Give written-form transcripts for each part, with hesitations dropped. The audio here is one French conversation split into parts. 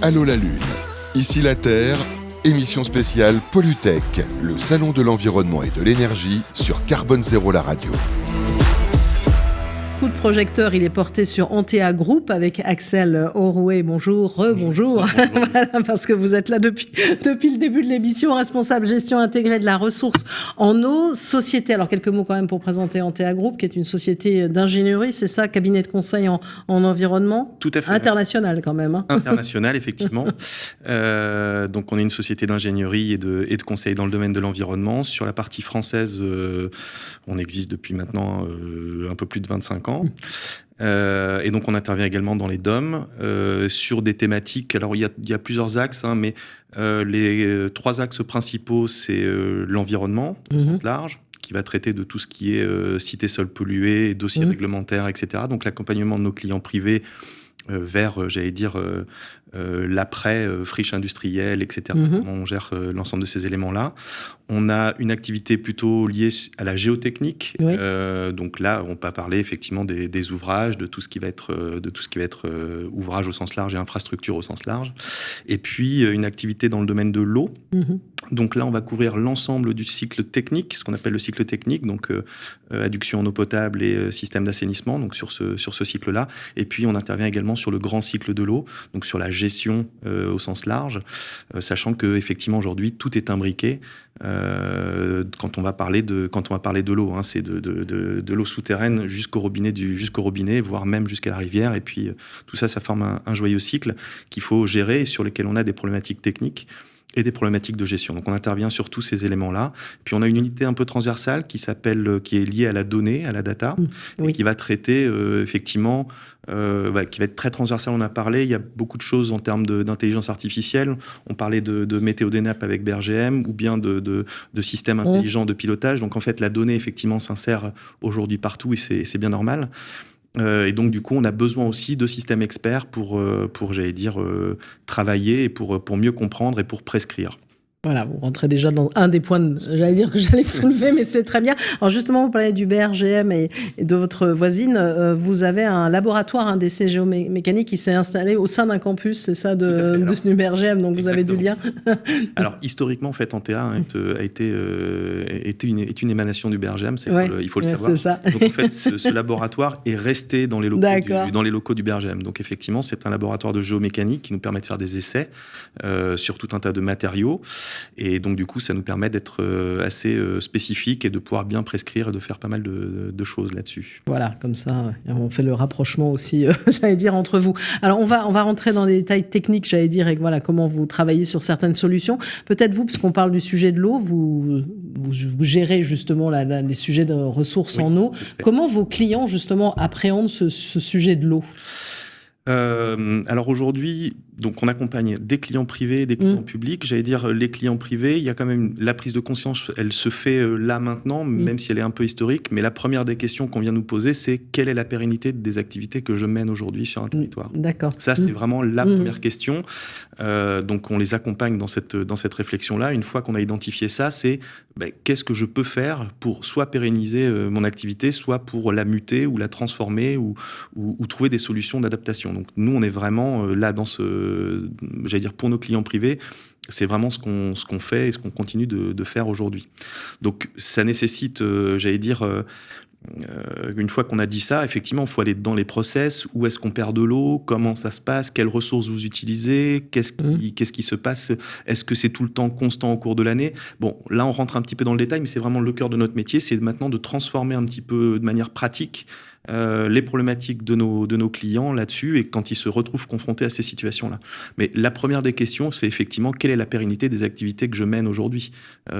Allô la Lune, ici la Terre, émission spéciale Pollutech, le salon de l'environnement et de l'énergie sur Carbone Zéro la radio. Coup de projecteur, il est porté sur Antea Group avec Axel Horouet. Bonjour, rebonjour. Voilà, parce que vous êtes là depuis le début de l'émission, responsable gestion intégrée de la ressource en eau, société. Alors quelques mots quand même pour présenter Antea Group, qui est une société d'ingénierie, c'est ça, cabinet de conseil en environnement. Tout à fait. International quand même. International, effectivement. Donc on est une société d'ingénierie et de conseil dans le domaine de l'environnement. Sur la partie française, on existe depuis maintenant un peu plus de 25 ans. Et donc on intervient également dans les DOM sur des thématiques. Alors il y a plusieurs axes, mais les trois axes principaux, c'est l'environnement au sens large, qui va traiter de tout ce qui est cité sol pollué, dossiers réglementaires, etc. Donc l'accompagnement de nos clients privés vers, l'après friche industrielle, etc. Comment on gère l'ensemble de ces éléments-là. On a une activité plutôt liée à la géotechnique. Oui. Donc là, on peut parler effectivement des ouvrages, de tout ce qui va être ouvrage au sens large et infrastructure au sens large. Et puis une activité dans le domaine de l'eau. Donc là, on va couvrir l'ensemble du cycle technique, ce qu'on appelle le cycle technique, donc adduction en eau potable et système d'assainissement, donc sur ce cycle-là. Et puis on intervient également sur le grand cycle de l'eau, donc sur la gestion au sens large, sachant que effectivement aujourd'hui tout est imbriqué. Quand on va parler de l'eau, c'est de l'eau souterraine jusqu'au robinet, voire même jusqu'à la rivière. Et puis tout ça forme un joyeux cycle qu'il faut gérer et sur lequel on a des problématiques techniques et des problématiques de gestion. Donc on intervient sur tous ces éléments-là. Puis on a une unité un peu transversale qui est liée à la donnée, à la data, et qui va traiter effectivement, qui va être très transversale. On a parlé, il y a beaucoup de choses en termes d'intelligence artificielle. On parlait de météo des nappes avec BRGM ou bien de systèmes intelligents de pilotage. Donc en fait, la donnée effectivement s'insère aujourd'hui partout et c'est bien normal. Et donc, du coup, on a besoin aussi de systèmes experts pour travailler et pour mieux comprendre et pour prescrire. Voilà, vous rentrez déjà dans un des points que j'allais soulever, mais c'est très bien. Alors justement, vous parlez du BRGM et de votre voisine. Vous avez un laboratoire d'essais géomécaniques qui s'est installé au sein d'un campus, c'est ça, du BRGM, donc vous avez du lien. Alors historiquement, en fait, Antea est une émanation du BRGM, il faut le savoir. C'est ça. Donc en fait, ce laboratoire est resté dans les locaux du BRGM. Donc effectivement, c'est un laboratoire de géomécanique qui nous permet de faire des essais sur tout un tas de matériaux. Et donc, du coup, ça nous permet d'être assez spécifique et de pouvoir bien prescrire et de faire pas mal de choses là-dessus. Voilà, comme ça, on fait le rapprochement aussi, entre vous. Alors, on va rentrer dans les détails techniques, et voilà, comment vous travaillez sur certaines solutions. Peut-être vous, parce qu'on parle du sujet de l'eau, vous gérez justement les sujets de ressources en eau. Comment vos clients, justement, appréhendent ce sujet de l'eau ? Alors aujourd'hui, donc on accompagne des clients privés et des clients publics. Les clients privés, il y a quand même la prise de conscience, elle se fait là maintenant, même si elle est un peu historique. Mais la première des questions qu'on vient nous poser, c'est quelle est la pérennité des activités que je mène aujourd'hui sur un territoire. D'accord. Ça, c'est vraiment la première question. Donc on les accompagne dans cette réflexion-là. Une fois qu'on a identifié ça, c'est qu'est-ce que je peux faire pour soit pérenniser mon activité, soit pour la muter ou la transformer ou trouver des solutions d'adaptation. Donc nous, on est vraiment là dans pour nos clients privés, c'est vraiment ce qu'on fait et ce qu'on continue de faire aujourd'hui. Donc ça nécessite, une fois qu'on a dit ça, effectivement, il faut aller dans les process. Où est-ce qu'on perd de l'eau? Comment ça se passe? Quelles ressources vous utilisez? Qu'est-ce qui se passe? Est-ce que c'est tout le temps constant au cours de l'année? Bon, là, on rentre un petit peu dans le détail, mais c'est vraiment le cœur de notre métier. C'est maintenant de transformer un petit peu de manière pratique les problématiques de nos clients là-dessus et quand ils se retrouvent confrontés à ces situations-là. Mais la première des questions, c'est effectivement quelle est la pérennité des activités que je mène aujourd'hui.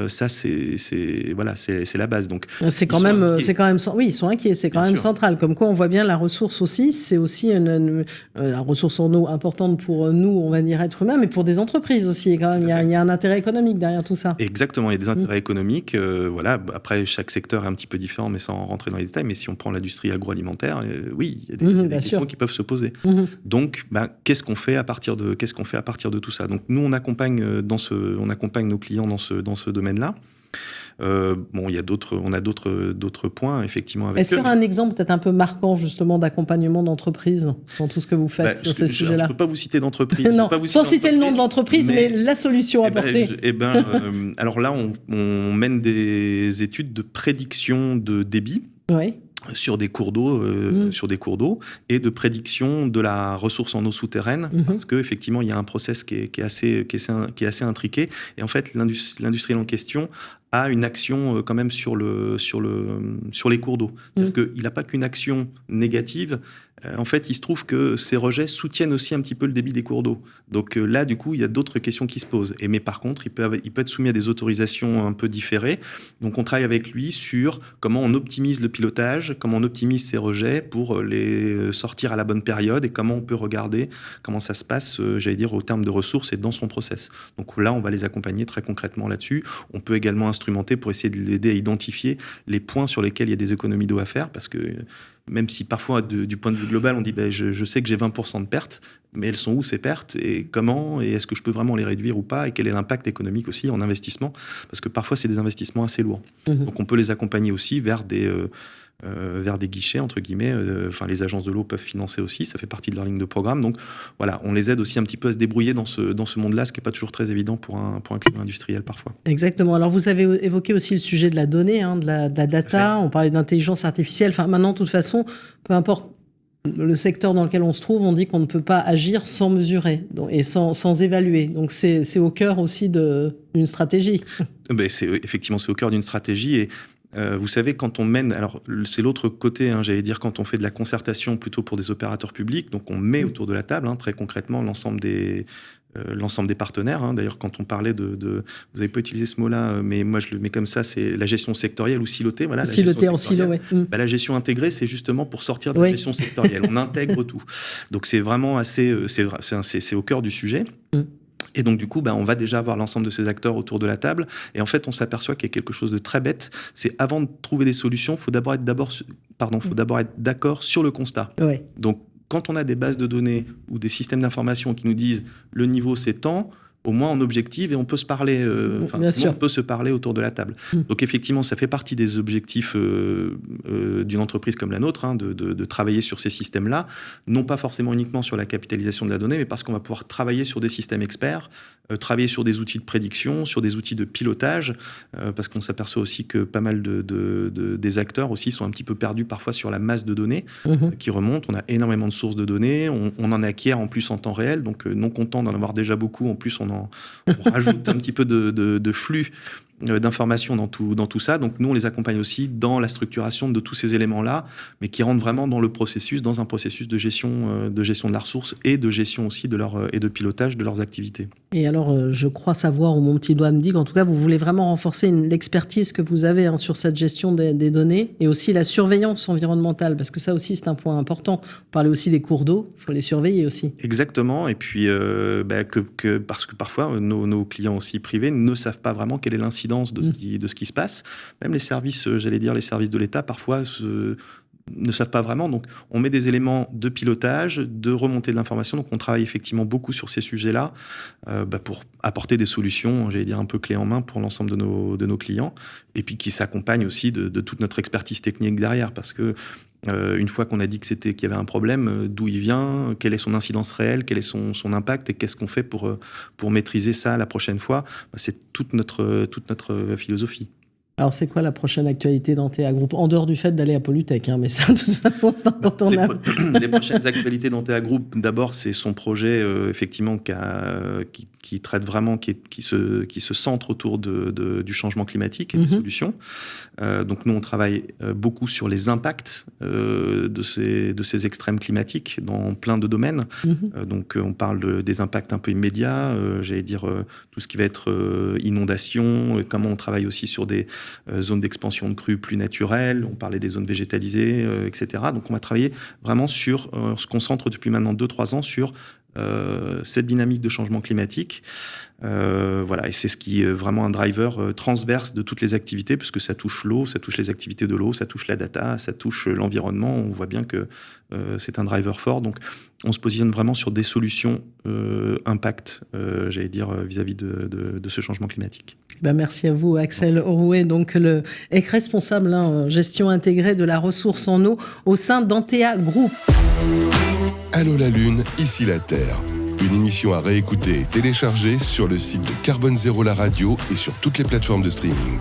Ça, c'est la base. Donc, c'est quand même, oui, ils sont inquiets. C'est quand même central. Comme quoi, on voit bien la ressource aussi. C'est aussi la ressource en eau importante pour nous, on va dire êtres humains, mais pour des entreprises aussi. Quand même, il y a un intérêt économique derrière tout ça. Exactement, il y a des intérêts économiques. Après, chaque secteur est un petit peu différent, mais sans rentrer dans les détails. Mais si on prend l'industrie agroalimentaire, oui, il y a des questions qui peuvent se poser. Donc, qu'est-ce qu'on fait à partir de tout ça? Donc, nous, on accompagne nos clients dans ce domaine-là. Il y a on a d'autres points, effectivement. Est-ce qu'il y aura un exemple peut-être un peu marquant, justement, d'accompagnement d'entreprise dans tout ce que vous faites sur ces sujets-là? Je ne peux pas vous citer d'entreprise. Non, sans citer le nom de l'entreprise, mais la solution apportée. Alors là, on mène des études de prédiction de débit. Oui. Sur des cours d'eau, et de prédiction de la ressource en eau souterraine, parce qu'effectivement, il y a un process qui est assez intriqué. Et en fait, l'industriel en question a une action quand même sur les cours d'eau. C'est-à-dire qu'il n'a pas qu'une action négative. En fait, il se trouve que ces rejets soutiennent aussi un petit peu le débit des cours d'eau. Donc là, du coup, il y a d'autres questions qui se posent. Mais par contre, il peut être soumis à des autorisations un peu différées. Donc on travaille avec lui sur comment on optimise le pilotage, comment on optimise ces rejets pour les sortir à la bonne période et comment on peut regarder comment ça se passe, au terme de ressources et dans son process. Donc là, on va les accompagner très concrètement là-dessus. On peut également instrumenter pour essayer de l'aider à identifier les points sur lesquels il y a des économies d'eau à faire, parce que même si parfois, du point de vue global, on dit je sais que j'ai 20% de pertes, mais elles sont où ces pertes et comment, et est-ce que je peux vraiment les réduire ou pas, et quel est l'impact économique aussi en investissement, parce que parfois, c'est des investissements assez lourds. Donc on peut les accompagner aussi vers des guichets, entre guillemets. Les agences de l'eau peuvent financer aussi, ça fait partie de leur ligne de programme. Donc voilà, on les aide aussi un petit peu à se débrouiller dans ce monde-là, ce qui n'est pas toujours très évident pour un client industriel parfois. Exactement. Alors vous avez évoqué aussi le sujet de la donnée, de la data, on parlait d'intelligence artificielle. Maintenant, de toute façon, peu importe le secteur dans lequel on se trouve, on dit qu'on ne peut pas agir sans mesurer et sans évaluer. Donc c'est au cœur aussi d'une stratégie. Effectivement, c'est au cœur d'une stratégie. Et vous savez, quand on mène, alors c'est l'autre côté, quand on fait de la concertation plutôt pour des opérateurs publics, donc on met autour de la table, très concrètement, l'ensemble des partenaires. D'ailleurs, quand on parlait vous n'avez pas utilisé ce mot-là, mais moi je le mets comme ça, c'est la gestion sectorielle ou silotée. Voilà, silotée en silo, oui. La gestion intégrée, c'est justement pour sortir de la gestion sectorielle. On intègre tout. Donc c'est vraiment c'est au cœur du sujet. Et donc, du coup, on va déjà avoir l'ensemble de ces acteurs autour de la table. Et en fait, on s'aperçoit qu'il y a quelque chose de très bête. C'est avant de trouver des solutions, il faut d'abord être d'accord sur le constat. Ouais. Donc, quand on a des bases de données ou des systèmes d'information qui nous disent le niveau c'est tant, au moins on objective et on peut se parler. On peut se parler autour de la table. Donc effectivement, ça fait partie des objectifs d'une entreprise comme la nôtre, de travailler sur ces systèmes-là, non pas forcément uniquement sur la capitalisation de la donnée, mais parce qu'on va pouvoir travailler sur des systèmes experts, travailler sur des outils de prédiction, sur des outils de pilotage, parce qu'on s'aperçoit aussi que pas mal des acteurs aussi sont un petit peu perdus parfois sur la masse de données qui remontent. On a énormément de sources de données, on en acquiert en plus en temps réel, donc non content d'en avoir déjà beaucoup, en plus on rajoute un petit peu de flux d'informations dans tout ça. Donc nous, on les accompagne aussi dans la structuration de tous ces éléments-là, mais qui rentrent vraiment dans un processus de gestion de la ressource et de gestion aussi et de pilotage de leurs activités. Et alors, je crois savoir, ou mon petit doigt me dit qu'en tout cas, vous voulez vraiment renforcer l'expertise que vous avez sur cette gestion des données et aussi la surveillance environnementale, parce que ça aussi, c'est un point important. Vous parlez aussi des cours d'eau, il faut les surveiller aussi. Exactement, et puis parce que parfois, nos clients aussi privés ne savent pas vraiment quelle est l'incidence de ce qui se passe. Même les services, les services de l'État, parfois, ne savent pas vraiment. Donc, on met des éléments de pilotage, de remontée de l'information. Donc, on travaille effectivement beaucoup sur ces sujets-là pour apporter des solutions, un peu clés en main pour l'ensemble de nos clients. Et puis, qui s'accompagnent aussi de toute notre expertise technique derrière. Parce que une fois qu'on a dit qu'il y avait un problème, d'où il vient, quelle est son incidence réelle, quel est son impact et qu'est-ce qu'on fait pour maîtriser ça la prochaine fois, c'est toute notre philosophie. Alors, c'est quoi la prochaine actualité d'Antea Group? En dehors du fait d'aller à Polytech, mais ça, de toute façon, c'est incontournable. Les prochaines actualités d'Antea Group, d'abord, c'est son projet, effectivement, qui traite vraiment, qui se centre autour du changement climatique et des solutions. Donc, nous, on travaille beaucoup sur les impacts de ces extrêmes climatiques dans plein de domaines. Donc, on parle des impacts un peu immédiats, tout ce qui va être inondation, comment on travaille aussi sur des zones d'expansion de crues plus naturelles, on parlait des zones végétalisées, etc. Donc on va travailler vraiment on se concentre depuis maintenant 2-3 ans sur cette dynamique de changement climatique. Et c'est ce qui est vraiment un driver transverse de toutes les activités, puisque ça touche l'eau, ça touche les activités de l'eau, ça touche la data, ça touche l'environnement. On voit bien que c'est un driver fort. Donc, on se positionne vraiment sur des solutions impact, vis-à-vis de ce changement climatique. Merci à vous, Axel Horouet, donc le responsable gestion intégrée de la ressource en eau au sein d'Antea Group. Allô la Lune, ici la Terre. Une émission à réécouter et télécharger sur le site de Carbone Zéro la radio et sur toutes les plateformes de streaming.